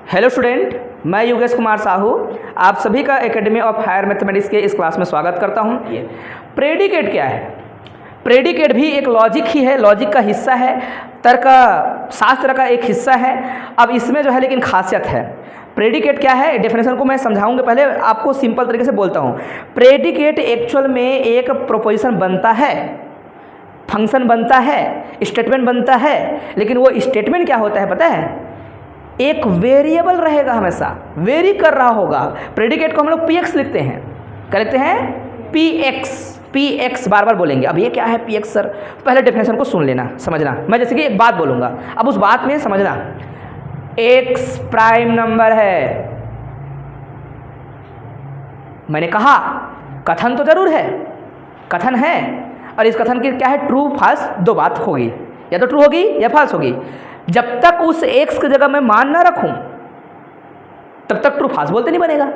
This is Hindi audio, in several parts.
हेलो स्टूडेंट, मैं योगेश कुमार साहू आप सभी का एकेडमी ऑफ हायर मैथमेटिक्स के इस क्लास में स्वागत करता हूं। प्रेडिकेट क्या है? प्रेडिकेट भी एक लॉजिक ही है, लॉजिक का हिस्सा है, तर्क शास्त्र का एक हिस्सा है। अब इसमें जो है लेकिन खासियत है। प्रेडिकेट क्या है, डेफिनेशन को मैं समझाऊंगा, पहले आपको सिंपल तरीके से बोलता हूँ। प्रेडिकेट एक्चुअल में एक प्रोपोजिशन बनता है, फंक्शन बनता है, स्टेटमेंट बनता है, लेकिन वो स्टेटमेंट क्या होता है पता है? एक वेरिएबल रहेगा, हमेशा वेरी कर रहा होगा। प्रेडिकेट को हम लोग पी एक्स लिखते हैं, क्या लिखते हैं? पी एक्स बार बार बोलेंगे। अब ये क्या है पी एक्स सर? पहले डेफिनेशन को सुन लेना, समझना। मैं जैसे कि एक बात बोलूँगा, अब उस बात में समझना। एक्स प्राइम नंबर है, मैंने कहा कथन तो जरूर है, कथन है, और इस कथन की क्या है? ट्रू फॉल्स दो बात होगी, या तो ट्रू होगी या फॉल्स होगी। जब तक उस एक्स की जगह मैं मान ना रखूं तब तक ट्रू फॉल्स बोलते नहीं बनेगा।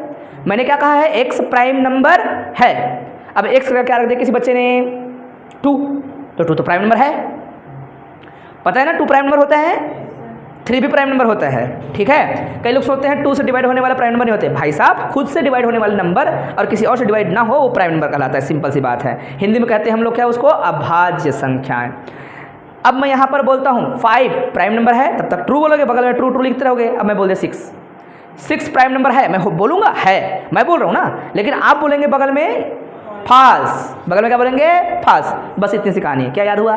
मैंने क्या कहा है? एक्स प्राइम नंबर है। अब एक्स का क्या रख दिया किसी बच्चे ने? 2, तो 2 तो प्राइम नंबर है, पता है ना? 2 प्राइम नंबर होता है, 3 भी प्राइम नंबर होता है, ठीक है। कई लोग सोचते हैं 2 से डिवाइड होने वाला प्राइम नंबर नहीं होते। भाई साहब, खुद से डिवाइड होने वाले नंबर और किसी और से डिवाइड ना हो वो प्राइम नंबर कहलाता है। सिंपल सी बात है। हिंदी में कहते हैं हम लोग क्या उसको? अभाज्य संख्याएं। अब मैं यहाँ पर बोलता हूँ 5 प्राइम नंबर है, तब तक ट्रू बोलोगे, बगल में ट्रू ट्रू लिखते रहोगे। अब मैं बोल दिया 6 प्राइम नंबर है, मैं बोलूँगा है, मैं बोल रहा हूँ ना, लेकिन आप बोलेंगे बगल में फॉल्स। बगल में क्या बोलेंगे? फॉल्स। बस इतनी सी कहानी है। क्या याद हुआ?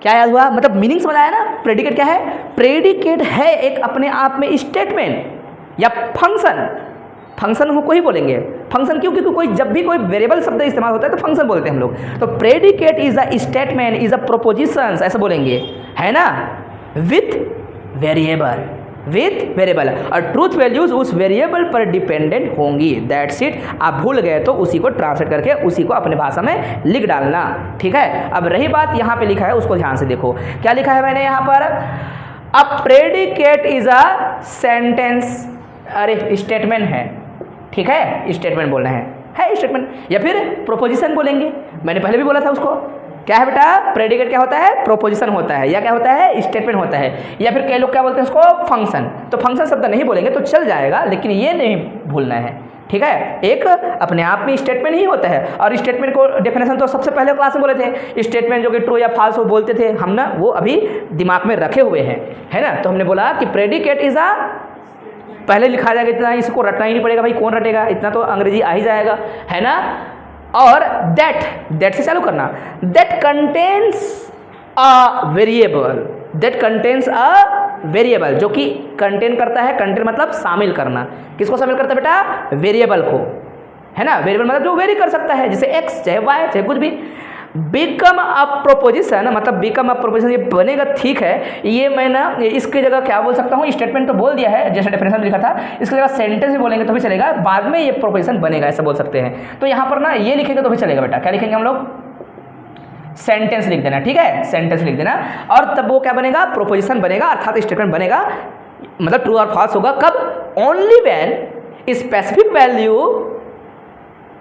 क्या याद हुआ? मतलब मीनिंग समझ आया ना? प्रेडिकेट क्या है? प्रेडिकेट है एक अपने आप में स्टेटमेंट या फंक्शन। फंक्शन को ही बोलेंगे। फंक्शन क्यों? क्योंकि कोई जब भी कोई वेरिएबल शब्द इस्तेमाल होता है तो फंक्शन बोलते हैं हम लोग। तो predicate is a statement, is a proposition, ऐसे बोलेंगे, है ना? विथ वेरिएबल, और ट्रूथ वैल्यूज उस वेरिएबल पर डिपेंडेंट होंगी। That's it. आप भूल गए तो उसी को ट्रांसलेट करके उसी को अपने भाषा में लिख डालना, ठीक है। अब रही बात यहाँ पे लिखा है, उसको ध्यान से देखो। क्या लिखा है मैंने यहाँ पर? अ प्रेडिकेट इज अ सेंटेंस। अरे स्टेटमेंट है, ठीक है, स्टेटमेंट बोलना है स्टेटमेंट, या फिर प्रोपोजिशन बोलेंगे। मैंने पहले भी बोला था उसको। क्या है बेटा? प्रेडिकेट क्या होता है? प्रोपोजिशन होता है, या क्या होता है? स्टेटमेंट होता है, या फिर कई लोग क्या बोलते हैं उसको? फंक्शन। तो फंक्शन शब्द नहीं बोलेंगे तो चल जाएगा, लेकिन ये नहीं भूलना है, ठीक है। एक अपने आप में स्टेटमेंट ही होता है, और स्टेटमेंट को डेफिनेशन तो सबसे पहले क्लास में बोले थे। स्टेटमेंट जो कि ट्रू या फॉल्स वो बोलते थे हम ना, वो अभी दिमाग में रखे हुए हैं, है ना। तो हमने बोला कि प्रेडिकेट इज अ, पहले लिखा जाएगा, इतना इसको रटना ही नहीं पड़ेगा भाई, कौन रटेगा? इतना तो अंग्रेजी आ ही जाएगा, है ना। और दैट से चालू करना। दैट कंटेन्स अ वेरिएबल, जो कि कंटेन करता है। कंटेन मतलब शामिल करना। किसको शामिल करता है बेटा? वेरिएबल को, है ना। वेरिएबल मतलब जो वेरी कर सकता है, जैसे एक्स चाहे वाई चाहे कुछ भी। बिकम अ प्रोपोजिशन, मतलब बिकम अ प्रोपोजिशन ये बनेगा, ठीक है। ये मैं ना इसकी जगह क्या बोल सकता हूँ? स्टेटमेंट तो बोल दिया है, जैसे डेफिनेशन में लिखा था। इसकी जगह सेंटेंस भी बोलेंगे तो भी चलेगा, बाद में ये प्रोपोजिशन बनेगा, ऐसा बोल सकते हैं। तो यहाँ पर ना ये लिखेंगे तो भी चलेगा बेटा। क्या लिखेंगे हम लोग? सेंटेंस लिख देना, ठीक है, सेंटेंस लिख देना। और तब वो क्या बनेगा? प्रोपोजिशन बनेगा, अर्थात स्टेटमेंट बनेगा, मतलब ट्रू और फॉल्स होगा। कब? Only when specific value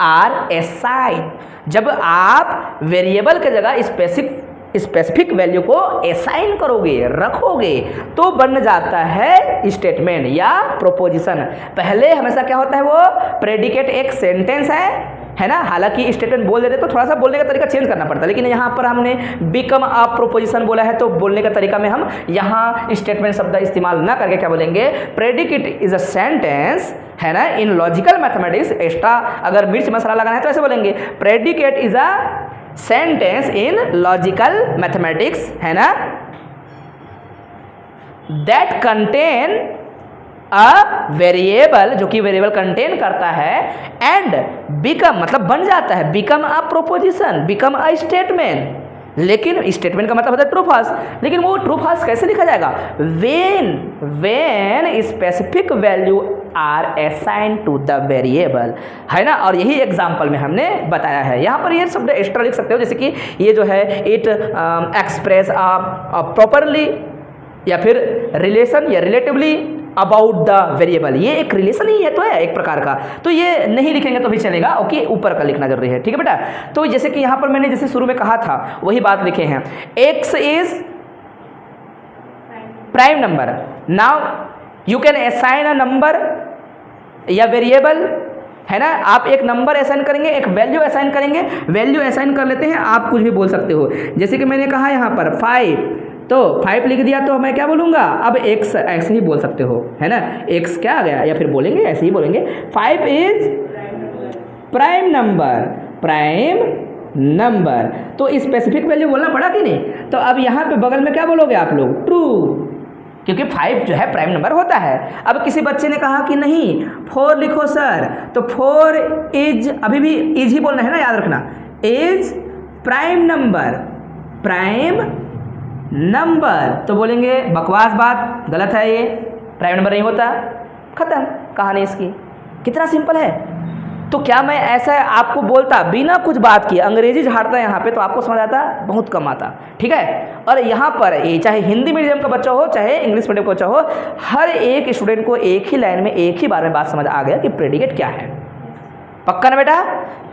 are assign, जब आप वेरिएबल के जगह स्पेसिफिक वैल्यू को असाइन करोगे, रखोगे, तो बन जाता है स्टेटमेंट या प्रोपोजिशन। पहले हमेशा क्या होता है? वो प्रेडिकेट एक सेंटेंस है ना। हालांकि स्टेटमेंट बोल देते तो थोड़ा सा बोलने का तरीका चेंज करना पड़ता, लेकिन यहाँ पर हमने बिकम अ प्रोपोजिशन बोला है, तो बोलने का तरीका में हम यहाँ स्टेटमेंट शब्द इस्तेमाल ना करके क्या बोलेंगे? प्रेडिकेट इज अ सेंटेंस, है ना। इन लॉजिकल मैथमेटिक्स एक्स्ट्रा अगर मिर्च मसाला लगाना है तो ऐसे बोलेंगे, predicate is a sentence in logical mathematics, है ना, दैट कंटेन अ वेरिएबल, जो कि वेरिएबल कंटेन करता है, एंड बिकम मतलब बन जाता है, become a proposition, become a statement. लेकिन स्टेटमेंट का मतलब होता है ट्रू फॉल्स, लेकिन वो ट्रू फॉल्स कैसे लिखा जाएगा? When specific value are assign to the variable, है ना। और यही एग्जाम्पल में हमने बताया है। यहाँ पर ये शब्द एक्स्ट्रा लिख सकते हो, जैसे कि ये जो है इट एक्सप्रेस प्रॉपरली, या फिर रिलेशन या रिलेटिवली अबाउट द वेरिएबल। ये एक रिलेशन ही है, तो है एक प्रकार का। तो ये नहीं लिखेंगे तो भी चलेगा, ओके, ऊपर का लिखना जरूरी है, ठीक है बेटा। तो जैसे कि यहाँ पर मैंने जैसे शुरू में कहा था वही बात लिखे हैं। X is prime number. Now you can assign a number या वेरिएबल, है ना, आप एक नंबर असाइन करेंगे, एक वैल्यू असाइन करेंगे, वैल्यू असाइन कर लेते हैं, आप कुछ भी बोल सकते हो। जैसे कि मैंने कहा यहाँ पर 5, तो 5 लिख दिया तो मैं क्या बोलूँगा, अब x ऐसे ही बोल सकते हो, है ना, x क्या आ गया, या फिर बोलेंगे ऐसे ही बोलेंगे 5 is prime number, prime number. तो स्पेसिफिक वैल्यू बोलना पड़ा कि नहीं, तो अब यहाँ पे बगल में क्या बोलोगे आप लोग, ट्रू, क्योंकि 5 जो है प्राइम नंबर होता है। अब किसी बच्चे ने कहा कि नहीं 4 लिखो सर, तो 4 इज, अभी भी इज ही बोलना है ना, याद रखना, is prime number, prime number. तो बोलेंगे बकवास बात, गलत है, ये प्राइम नंबर नहीं होता, खत्म कहानी इसकी। कितना सिंपल है। तो क्या मैं ऐसा आपको बोलता बिना कुछ बात किए, अंग्रेजी झाड़ता यहाँ पे, तो आपको समझ आता, बहुत कम आता, ठीक है। और यहाँ पर ये चाहे हिंदी मीडियम का बच्चा हो चाहे इंग्लिश मीडियम का बच्चा हो, हर एक स्टूडेंट को एक ही लाइन में एक ही बार में बात समझ आ गया कि प्रेडिकेट क्या है। पक्का ना बेटा,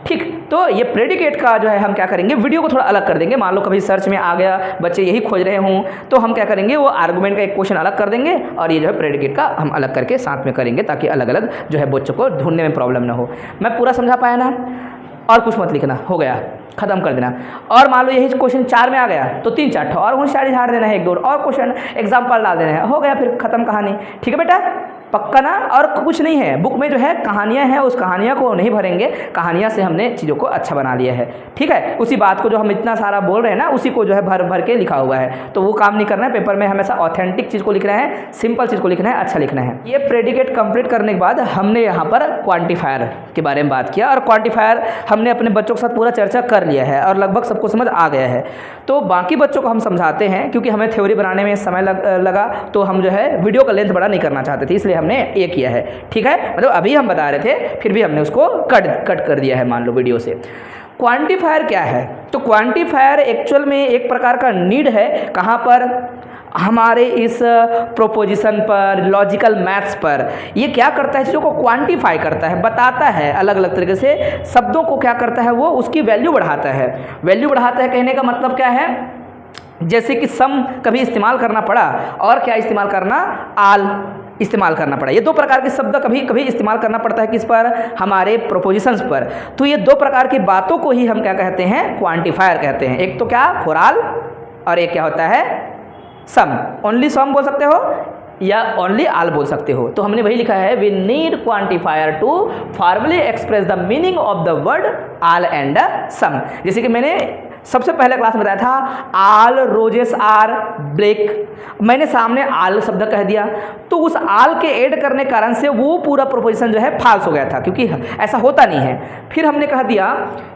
ठीक। तो ये प्रेडिकेट का जो है हम क्या करेंगे, वीडियो को थोड़ा अलग कर देंगे। मान लो कभी सर्च में आ गया, बच्चे यही खोज रहे हों, तो हम क्या करेंगे, वो आर्गुमेंट का एक क्वेश्चन अलग कर देंगे और ये जो है प्रेडिकेट का हम अलग करके साथ में करेंगे, ताकि अलग अलग जो है बच्चों को ढूंढने में प्रॉब्लम ना हो। मैं पूरा समझा पाया ना, और कुछ मत लिखना, हो गया, खत्म कर देना। और मान लो यही क्वेश्चन 4 में आ गया, तो 3-4 और होशियारी झाड़ देना है, 1-2 और क्वेश्चन एग्जाम्पल डाल देना है, हो गया, फिर खत्म कहानी, ठीक है बेटा, पक्का ना। और कुछ नहीं है, बुक में जो है कहानियाँ हैं, उस कहानियाँ को नहीं भरेंगे, कहानियाँ से हमने चीज़ों को अच्छा बना लिया है, ठीक है। उसी बात को जो हम इतना सारा बोल रहे हैं ना, उसी को जो है भर भर के लिखा हुआ है, तो वो काम नहीं करना है। पेपर में हमेशा ऑथेंटिक चीज़ को लिखना है, सिंपल चीज़ को लिखना है, अच्छा लिखना है। ये प्रेडिकेट कंप्लीट करने के बाद हमने यहाँ पर क्वान्टिफायर के बारे में बात किया, और क्वान्टिफायर हमने अपने बच्चों के साथ पूरा चर्चा कर लिया है और लगभग सबको समझ आ गया है। तो बाकी बच्चों को हम समझाते हैं, क्योंकि हमें थ्योरी बनाने में समय लगा, तो हम जो है वीडियो का लेंथ बड़ा नहीं करना चाहते थे, इसलिए हमने ये किया है, ठीक है। मतलब अभी हम बता रहे थे, फिर भी हमने उसको कट कर दिया है, मान लो वीडियो से। क्वांटिफायर क्या है, तो क्वांटिफायर एक्चुअल में एक प्रकार का नीड है, कहाँ पर, हमारे इस प्रोपोजिशन पर, लॉजिकल मैथ्स पर। ये क्या करता है, चीज़ों को क्वांटिफाई करता है, बताता है अलग अलग तरीके से, शब्दों को क्या करता है, वो उसकी वैल्यू बढ़ाता है। वैल्यू बढ़ाता है कहने का मतलब क्या है, जैसे कि सम कभी इस्तेमाल करना पड़ा, और क्या इस्तेमाल करना, आल इस्तेमाल करना पड़ा। ये 2 प्रकार के शब्द कभी कभी इस्तेमाल करना पड़ता है, किस पर, हमारे प्रोपोजिशंस पर। तो ये 2 प्रकार की बातों को ही हम क्या कहते हैं, क्वांटिफायर कहते हैं। एक तो क्या, फॉर ऑल, और एक क्या होता है, सम। ओनली सम बोल सकते हो या ओनली आल बोल सकते हो। तो हमने वही लिखा है, we need quantifier to formally express the meaning of the word all and some. जैसे कि मैंने सबसे पहले क्लास में बताया था, आल रोजेस आर ब्लैक, मैंने सामने आल शब्द कह दिया, तो उस आल के ऐड करने कारण से वो पूरा प्रोपोजिशन जो है फाल्स हो गया था, क्योंकि ऐसा होता नहीं है। फिर हमने कह दिया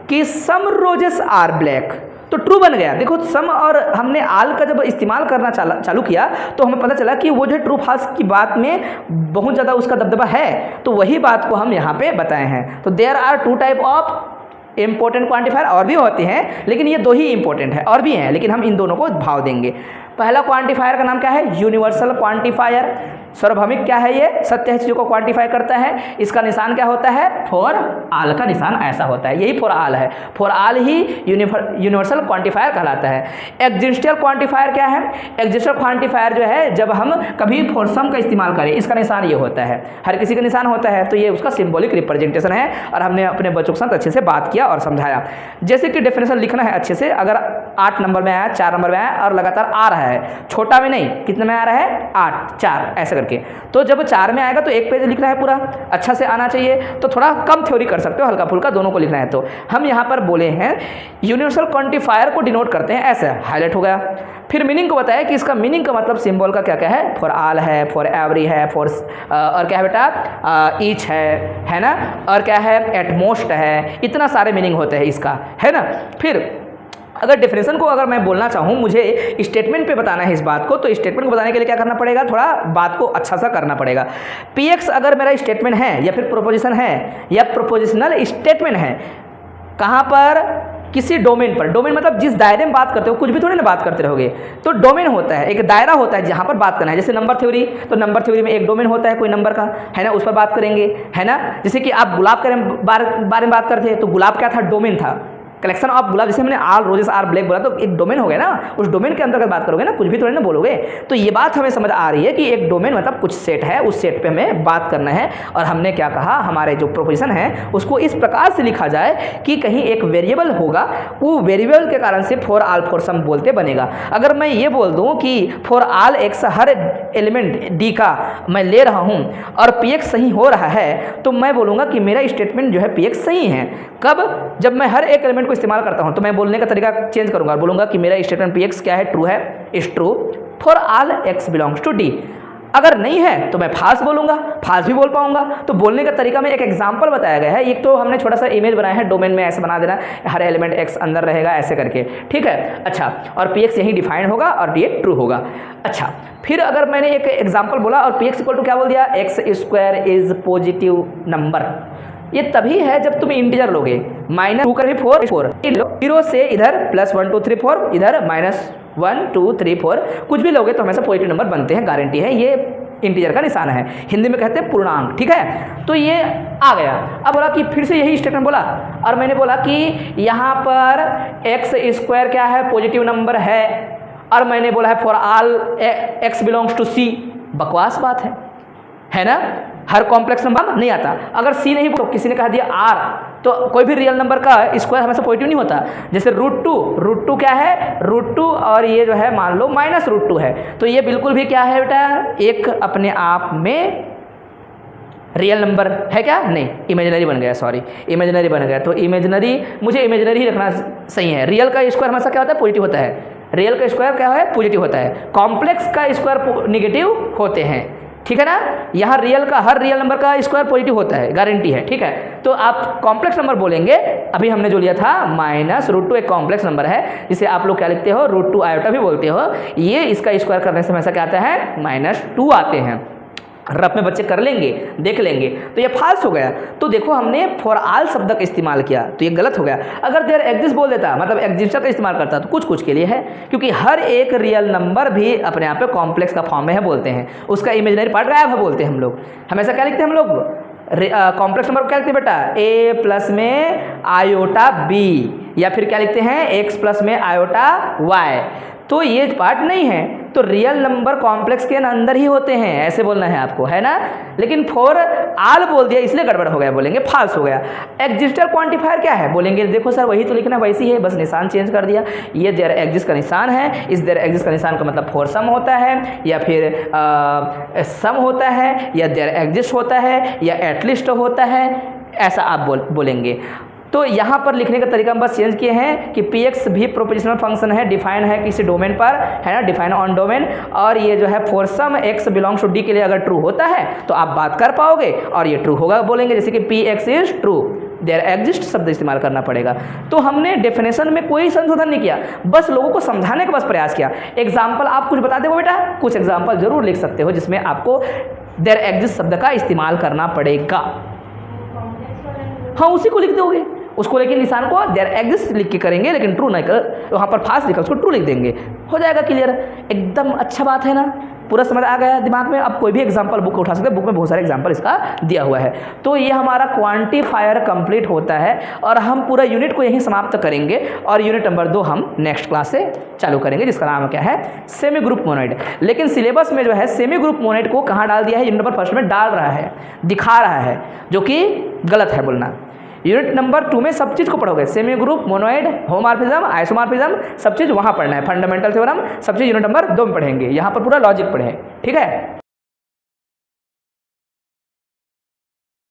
कि सम रोजेस आर ब्लैक, तो ट्रू बन गया। देखो, सम और हमने आल का जब इस्तेमाल करना चालू किया, तो हमें पता चला कि वो जो ट्रू फॉल्स की बात में बहुत ज़्यादा उसका दबदबा है, तो वही बात को हम यहाँ पे बताए हैं। तो there are 2 type of important quantifier, और भी होते हैं, लेकिन ये 2 ही इंपॉर्टेंट है, और भी हैं, लेकिन हम इन दोनों को भाव देंगे। पहला क्वांटिफायर का नाम क्या है, यूनिवर्सल क्वांटिफायर। सार्वभौमिक क्या है, ये सत्य चीज़ों को क्वांटिफाई करता है। इसका निशान क्या होता है, फॉर आल का निशान ऐसा होता है, यही फॉर आल है। For all he universal quantifier कहलाता है। एग्जिस्टियल क्वांटिफायर क्या है, एग्जिस्टियल क्वांटिफायर जो है, जब हम कभी फॉर सम का इस्तेमाल करें, इसका निशान ये होता है, हर किसी का निशान होता है, तो ये उसका सिंबॉलिक रिप्रेजेंटेशन है, और हमने अपने बच्चों के साथ अच्छे से बात किया और समझाया। जैसे कि डेफिनेशन लिखना है अच्छे से, अगर 8 नंबर में आया, 4 नंबर में आया और लगातार आ रहा है, छोटा में नहीं, कितने में आ रहा है, 8, 4 ऐसे करके, तो जब 4 में आएगा तो 1 पेज लिखना है, पूरा अच्छा से आना चाहिए। तो थोड़ा कम थ्योरी कर सकते हो, हल्का फुल्का दोनों को लिखना है। तो हम यहाँ पर बोले हैं यूनिवर्सल क्वांटिफायर को डिनोट करते हैं, ऐसे हाईलाइट हो गया। फिर मीनिंग को बताया कि इसका मीनिंग का मतलब सिंबल का क्या क्या है, फॉर आल है, फॉर एवरी है, फॉर और क्या है बेटा, ईच है ना, और क्या है, एटमोस्ट है, इतना सारे मीनिंग होते हैं इसका, है ना। फिर अगर डेफिनेशन को अगर मैं बोलना चाहूँ, मुझे स्टेटमेंट पे बताना है इस बात को, तो स्टेटमेंट को बताने के लिए क्या करना पड़ेगा, थोड़ा बात को अच्छा सा करना पड़ेगा। पीएक्स अगर मेरा स्टेटमेंट है, या फिर प्रोपोजिशन है, या प्रोपोजिशनल स्टेटमेंट है, कहाँ पर, किसी डोमेन पर। डोमेन मतलब जिस दायरे में बात करते हो, कुछ भी थोड़ी ना बात करते रहोगे, तो डोमेन होता है, एक दायरा होता है जहाँ पर बात करना है। जैसे नंबर थ्योरी, तो नंबर थ्योरी में एक डोमेन होता है कोई नंबर का, है ना, उस पर बात करेंगे, है ना। जैसे कि आप गुलाब के बारे में बात करते हैं, तो गुलाब क्या था, डोमेन था, कलेक्शन ऑफ गुलाब, जैसे मैंने ऑल रोजेस आर ब्लैक बोला तो एक डोमेन हो गया ना, उस डोमेन के अंतर्गत बात करोगे ना, कुछ भी थोड़ी ना बोलोगे। तो ये बात हमें समझ आ रही है कि एक डोमेन मतलब कुछ सेट है, उस सेट पे हमें बात करना है। और हमने क्या कहा, हमारे जो प्रोपोजिशन है उसको इस प्रकार से लिखा जाए कि कहीं एक वेरिएबल होगा, वो वेरिएबल के कारण से फॉर ऑल फॉर सम बोलते बनेगा। अगर मैं ये बोल दूँ कि for all x, her element D का मैं ले रहा हूँ और पी एक्स सही हो रहा है, तो मैं बोलूँगा कि मेरा स्टेटमेंट जो है पी एक्स सही है। कब? जब मैं हर एक एलिमेंट को इस्तेमाल करता हूं तो मैं बोलने का तरीका चेंज करूंगा और बोलूंगा कि मेरा स्टेटमेंट पी एक्स क्या है, ट्रू है, is true for all x belongs to D. अगर नहीं है तो मैं फाल्स बोलूंगा, फाल्स भी बोल पाऊंगा। तो बोलने का तरीका में एक एग्जांपल बताया गया है। एक तो हमने छोटा सा इमेज बनाया है, डोमेन में ऐसे बना देना, हर एलिमेंट एक्स अंदर रहेगा ऐसे करके, ठीक है। अच्छा, और पी एक्स यहीं डिफाइन होगा और ये ट्रू होगा। अच्छा, फिर अगर मैंने एक एग्जाम्पल बोला और पी एक्स इक्वल टू क्या बोल दिया, x square is positive number, ये तभी है जब तुम इंटीजर लोगे, -2 कर भी 4 0 से इधर +1 2 3 4, इधर -1 2 3 4, कुछ भी लोगे तो हमेशा पॉजिटिव नंबर बनते हैं, गारंटी है। ये इंटीजर का निशान है, हिंदी में कहते हैं पूर्णांक, ठीक है। तो ये आ गया। अब बोला कि फिर से यही स्टेटमेंट बोला और मैंने बोला कि यहाँ पर एक्स स्क्वायर क्या है, पॉजिटिव नंबर है, और मैंने बोला है for all x belongs to c. बकवास बात है ना, हर कॉम्प्लेक्स नंबर नहीं आता। अगर सी नहीं तो किसी ने कहा दिया आर, तो कोई भी रियल नंबर का स्क्वायर हमेशा पॉजिटिव नहीं होता। जैसे √2 क्या है, √2 और ये जो है मान लो -√2 है, तो ये बिल्कुल भी क्या है बेटा, एक अपने आप में रियल नंबर है क्या, नहीं, इमेजिनरी बन गया, सॉरी इमेजिनरी बन गया। तो इमेजिनरी, मुझे इमेजिनरी ही रखना सही है। रियल का स्क्वायर हमेशा क्या होता है, पॉजिटिव होता है। रियल का स्क्वायर क्या है, पॉजिटिव होता है। कॉम्प्लेक्स का स्क्वायर नेगेटिव होते हैं, ठीक है ना। यहाँ रियल का, हर रियल नंबर का स्क्वायर पॉजिटिव होता है, गारंटी है, ठीक है। तो आप कॉम्प्लेक्स नंबर बोलेंगे, अभी हमने जो लिया था -√2 एक कॉम्प्लेक्स नंबर है, जिसे आप लोग क्या लिखते हो, √2 आयोटा भी बोलते हो। ये इसका स्क्वायर करने से हमेशा क्या आता है, -2 आते हैं। रफ में बच्चे कर लेंगे, देख लेंगे। तो ये फाल्स हो गया। तो देखो हमने फॉर ऑल शब्द का इस्तेमाल किया तो ये गलत हो गया। अगर देयर एग्जिस्ट बोल देता, मतलब एग्जिस्टर का इस्तेमाल करता, तो कुछ कुछ के लिए है, क्योंकि हर एक रियल नंबर भी अपने आप पे कॉम्प्लेक्स का फॉर्म में है बोलते हैं, उसका इमेजिनरी पार्ट गायब है बोलते हैं हम लोग। हमेशा क्या लिखते हैं हम लोग, कॉम्प्लेक्स नंबर को क्या लिखते हैं बेटा, a प्लस में आयोटा b, या फिर क्या लिखते हैं x प्लस में आयोटा y। तो ये पार्ट नहीं है, तो रियल नंबर कॉम्प्लेक्स के अंदर ही होते हैं, ऐसे बोलना है आपको, है ना। लेकिन फॉर ऑल बोल दिया इसलिए गड़बड़ हो गया, बोलेंगे फाल्स हो गया। एग्जिस्टर क्वांटिफायर क्या है, बोलेंगे देखो सर वही तो लिखना वैसी है, बस निशान चेंज कर दिया। ये देयर एग्जिस्ट का निशान है, इस देयर एग्जिस्ट का निशान का मतलब फॉर सम होता है, या फिर सम होता है, या देयर एग्जिस्ट होता है, या एटलीस्ट होता है, ऐसा आप बोलेंगे। तो यहाँ पर लिखने का तरीका हम बस चेंज किए हैं कि पी एक्स भी प्रोपोजिशनल फंक्शन है, डिफाइन है किसी डोमेन पर, है ना, डिफाइन ऑन डोमेन। और ये जो है for some X belongs to D के लिए अगर ट्रू होता है तो आप बात कर पाओगे और ये ट्रू होगा बोलेंगे, जैसे कि P X is true, there exist शब्द इस्तेमाल करना पड़ेगा। तो हमने डेफिनेशन में कोई संशोधन नहीं किया, बस लोगों को समझाने का बस प्रयास किया। एग्जाम्पल आप कुछ बता दो बेटा, कुछ एग्जाम्पल जरूर लिख सकते हो जिसमें आपको देयर एग्जिस्ट शब्द का इस्तेमाल करना पड़ेगा। हाँ, उसी को लिख दोगे, उसको लेकिन निशान को देयर एग्जिस्ट लिख के करेंगे, लेकिन ट्रू नहीं कर, वहाँ पर फास्ट लिखा उसको ट्रू लिख देंगे, हो जाएगा क्लियर। एकदम अच्छा बात है ना, पूरा समझ आ गया दिमाग में। अब कोई भी एग्जांपल बुक उठा सकते हैं, बुक में बहुत सारे एग्जांपल इसका दिया हुआ है। तो ये हमारा क्वांटिफायर कंप्लीट होता है और हम पूरा यूनिट को यहीं समाप्त करेंगे और यूनिट नंबर 2 हम नेक्स्ट क्लास से चालू करेंगे, जिसका नाम क्या है, सेमी ग्रुप मोनोइड। लेकिन सिलेबस में जो है सेमी ग्रुप मोनोइड को कहाँ डाल दिया है, यूनिट नंबर फर्स्ट में डाल रहा है, दिखा रहा है, जो कि गलत है बोलना। यूनिट नंबर 2 में सब चीज़ को पढ़ोगे, semi group, monoid, homomorphism, isomorphism, सब चीज़ वहाँ पढ़ना है। फंडामेंटल थ्योरम सब चीज़ यूनिट नंबर 2 में पढ़ेंगे, यहाँ पर पूरा लॉजिक पढ़े, ठीक है।